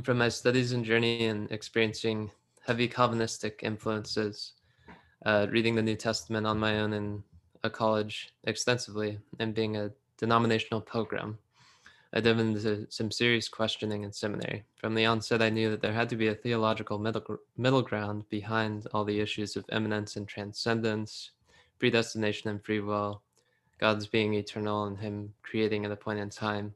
From my studies and journey and experiencing heavy Calvinistic influences, reading the New Testament on my own in a college extensively, and being a denominational pilgrim, I dove into some serious questioning in seminary. From the onset, I knew that there had to be a theological middle ground behind all the issues of immanence and transcendence, predestination and free will, God's being eternal and Him creating at a point in time,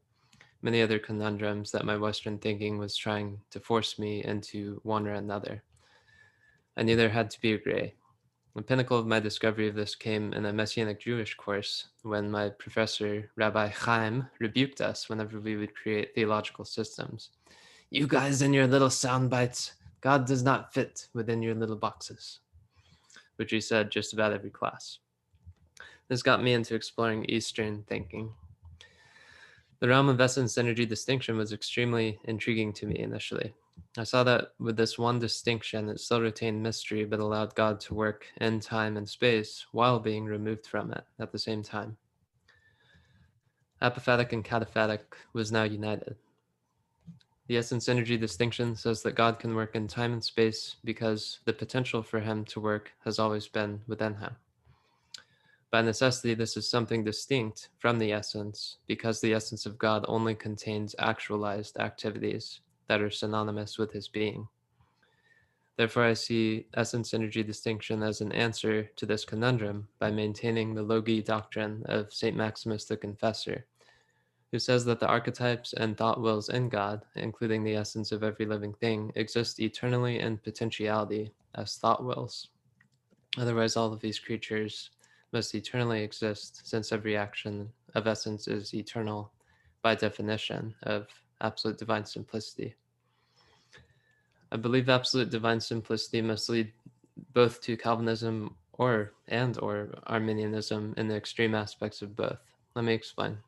many other conundrums that my Western thinking was trying to force me into one or another. I knew there had to be a gray. The pinnacle of my discovery of this came in a Messianic Jewish course when my professor, Rabbi Chaim, rebuked us whenever we would create theological systems. You guys and your little sound bites, God does not fit within your little boxes, which he said just about every class. This got me into exploring Eastern thinking. The realm of essence energy distinction was extremely intriguing to me initially. I saw that with this one distinction, it still retained mystery but allowed God to work in time and space while being removed from it at the same time. Apophatic and cataphatic was now united. The essence energy distinction says that God can work in time and space because the potential for him to work has always been within him. By necessity, this is something distinct from the essence because the essence of God only contains actualized activities that are synonymous with his being. Therefore, I see essence energy distinction as an answer to this conundrum by maintaining the logi doctrine of Saint Maximus the Confessor, who says that the archetypes and thought wills in God, including the essence of every living thing, exist eternally in potentiality as thought wills. Otherwise, all of these creatures must eternally exist, since every action of essence is eternal by definition of absolute divine simplicity. I believe absolute divine simplicity must lead both to Calvinism or Arminianism in the extreme aspects of both. Let me explain.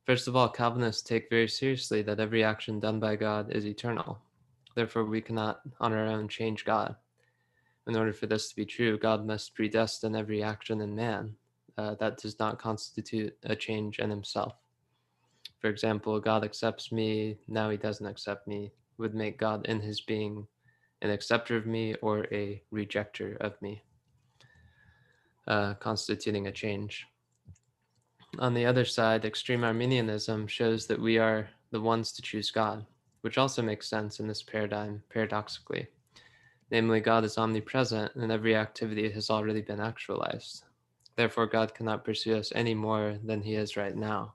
First of all, Calvinists take very seriously that every action done by God is eternal. Therefore, we cannot on our own change God. In order for this to be true, God must predestine every action in man. That does not constitute a change in himself. For example, God accepts me, now he doesn't accept me, would make God in his being an acceptor of me or a rejecter of me, constituting a change. On the other side, extreme Arminianism shows that we are the ones to choose God, which also makes sense in this paradigm, paradoxically. Namely, God is omnipresent and every activity has already been actualized. Therefore, God cannot pursue us any more than he is right now.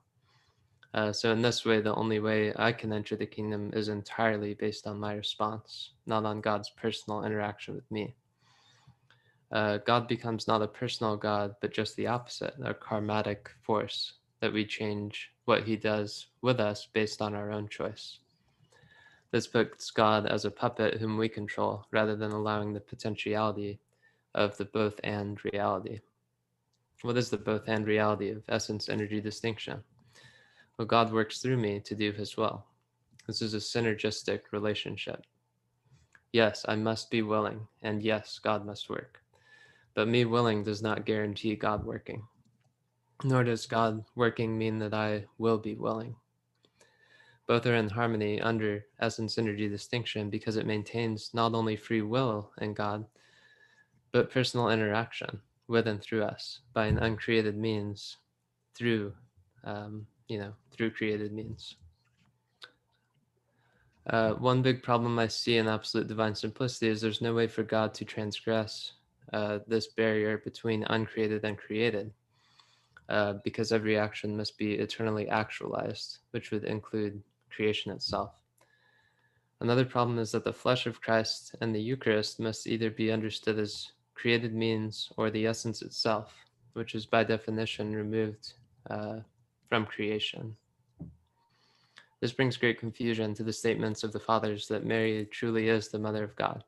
So in this way, the only way I can enter the kingdom is entirely based on my response, not on God's personal interaction with me. God becomes not a personal God, but just the opposite, a karmatic force that we change what he does with us based on our own choice. This puts God as a puppet whom we control, rather than allowing the potentiality of the both and reality. What is the both and reality of essence energy distinction? Well, God works through me to do his will. This is a synergistic relationship. Yes, I must be willing, and yes, God must work. But me willing does not guarantee God working, nor does God working mean that I will be willing. Both are in harmony under essence energy distinction because it maintains not only free will in God, but personal interaction with and through us by an uncreated means through, through created means. One big problem I see in absolute divine simplicity is there's no way for God to transgress this barrier between uncreated and created, because every action must be eternally actualized, which would include creation itself. Another problem is that the flesh of Christ and the Eucharist must either be understood as created means or the essence itself, which is by definition removed uh, from creation. This brings great confusion to the statements of the fathers that Mary truly is the mother of God.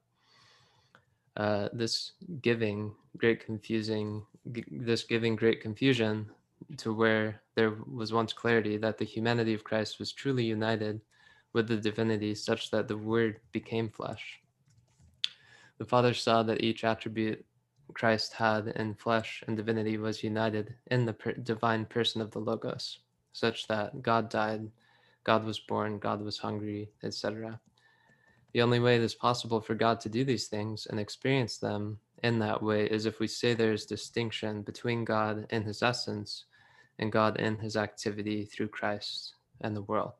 This giving great confusion to where there was once clarity that the humanity of Christ was truly united with the divinity such that the Word became flesh. The fathers saw that each attribute Christ had in flesh and divinity was united in the divine person of the Logos, such that God died, God was born, God was hungry, etc. The only way it is possible for God to do these things and experience them in that way is if we say there is distinction between God in his essence and God in his activity through Christ and the world.